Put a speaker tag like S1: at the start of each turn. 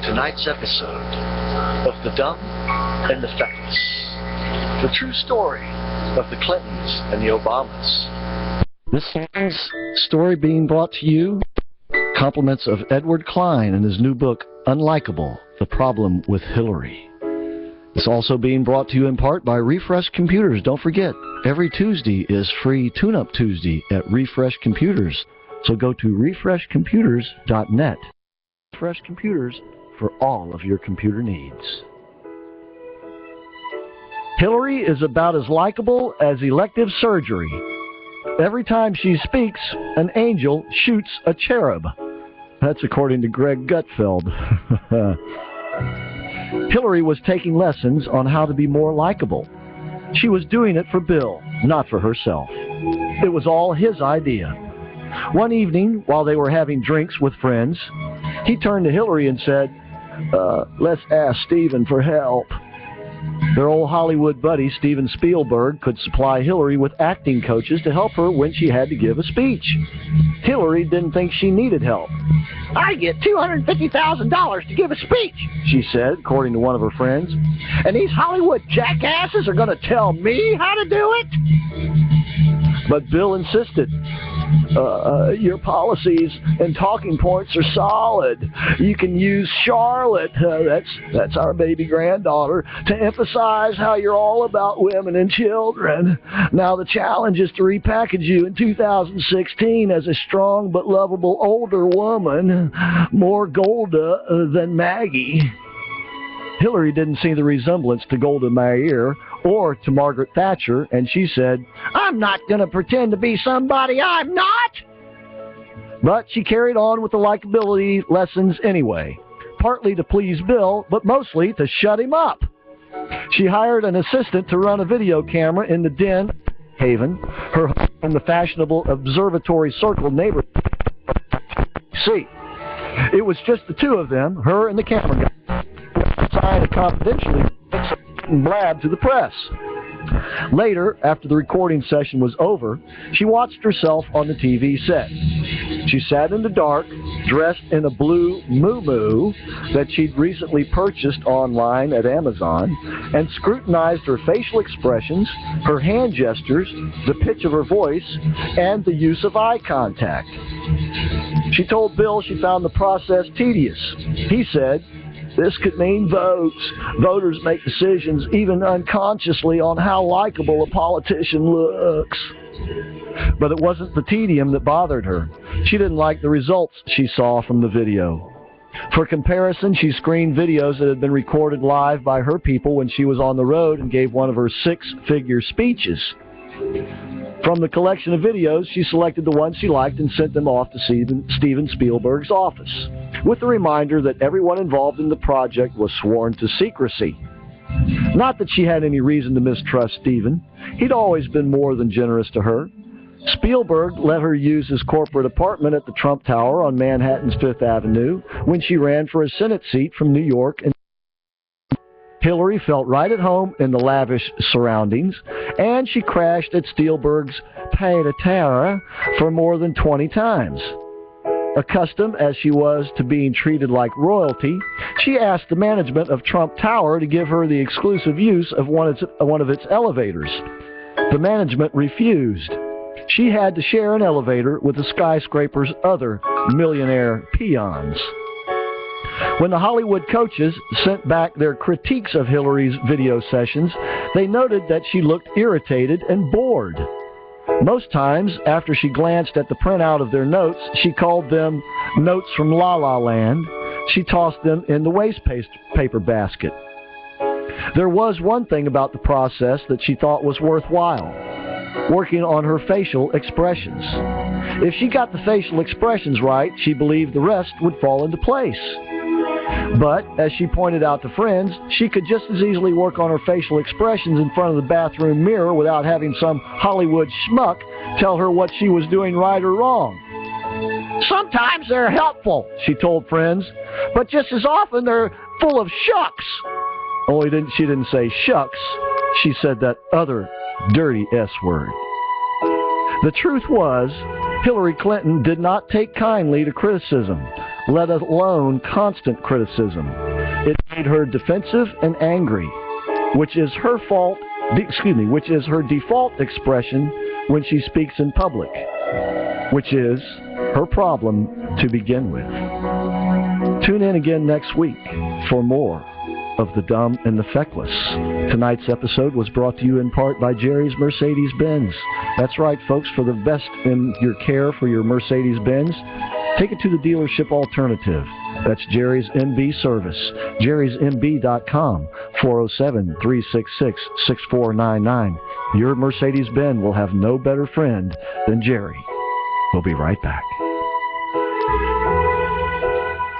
S1: tonight's episode of The Dumb and the Feckless, the true story of the Clintons and the Obamas. This story being brought to you, compliments of Edward Klein and his new book, Unlikable, The Problem with Hillary. It's also being brought to you in part by Refresh Computers. Don't forget, every Tuesday is free Tune-Up Tuesday at Refresh Computers. So go to refreshcomputers.net. Refresh Computers for all of your computer needs. Hillary is about as likable as elective surgery. Every time she speaks, an angel shoots a cherub. That's according to Greg Gutfeld. Hillary was taking lessons on how to be more likable. She was doing it for Bill, not for herself. It was all his idea. One evening, while they were having drinks with friends, he turned to Hillary and said, let's ask Steven for help. Their old Hollywood buddy, Steven Spielberg, could supply Hillary with acting coaches to help her when she had to give a speech. Hillary didn't think she needed help. I get $250,000 to give a speech, she said, according to one of her friends. And these Hollywood jackasses are going to tell me how to do it? But Bill insisted. Your policies and talking points are solid. You can use Charlotte, that's our baby granddaughter, to emphasize how you're all about women and children. Now the challenge is to repackage you in 2016 as a strong but lovable older woman, more Golda than Maggie. Hillary didn't see the resemblance to Golda Meir or to Margaret Thatcher, and she said, I'm not going to pretend to be somebody I'm not. But she carried on with the likability lessons anyway, partly to please Bill, but mostly to shut him up. She hired an assistant to run a video camera in the den, Haven, her home in the fashionable Observatory Circle neighborhood. See, it was just the two of them, her and the camera guy, signed a confidentially and blabbed to the press. Later, after the recording session was over, she watched herself on the TV set. She sat in the dark, dressed in a blue muumuu that she'd recently purchased online at Amazon, and scrutinized her facial expressions, her hand gestures, the pitch of her voice, and the use of eye contact. She told Bill she found the process tedious. He said, this could mean votes. Voters make decisions even unconsciously on how likable a politician looks. But it wasn't the tedium that bothered her. She didn't like the results she saw from the video. For comparison, she screened videos that had been recorded live by her people when she was on the road and gave one of her six-figure speeches. From the collection of videos, she selected the ones she liked and sent them off to Steven Spielberg's office, with the reminder that everyone involved in the project was sworn to secrecy. Not that she had any reason to mistrust Steven. He'd always been more than generous to her. Spielberg let her use his corporate apartment at the Trump Tower on Manhattan's Fifth Avenue when she ran for a Senate seat from New York. And Hillary felt right at home in the lavish surroundings, and she crashed at Spielberg's Pied à Terre for more than 20 times. Accustomed as she was to being treated like royalty, she asked the management of Trump Tower to give her the exclusive use of one of its elevators. The management refused. She had to share an elevator with the skyscraper's other millionaire peons. When the Hollywood coaches sent back their critiques of Hillary's video sessions, they noted that she looked irritated and bored. Most times, after she glanced at the printout of their notes, she called them notes from La La Land. She tossed them in the waste paper basket. There was one thing about the process that she thought was worthwhile: working on her facial expressions. If she got the facial expressions right, she believed the rest would fall into place. But, as she pointed out to friends, she could just as easily work on her facial expressions in front of the bathroom mirror without having some Hollywood schmuck tell her what she was doing right or wrong. Sometimes they're helpful, she told friends, but just as often they're full of shucks. Only she didn't say shucks, she said that other dirty S word. The truth was, Hillary Clinton did not take kindly to criticism, let alone constant criticism. It made her defensive and angry, which is her which is her default expression when she speaks in public, which is her problem to begin with. Tune in again next week for more of The Dumb and the Feckless. Tonight's episode was brought to you in part by Jerry's Mercedes-Benz. That's right, folks, for the best in your care for your Mercedes-Benz, take it to the dealership alternative. That's Jerry's MB service. Jerry'sMB.com, 407-366-6499. Your Mercedes-Benz will have no better friend than Jerry. We'll be right back.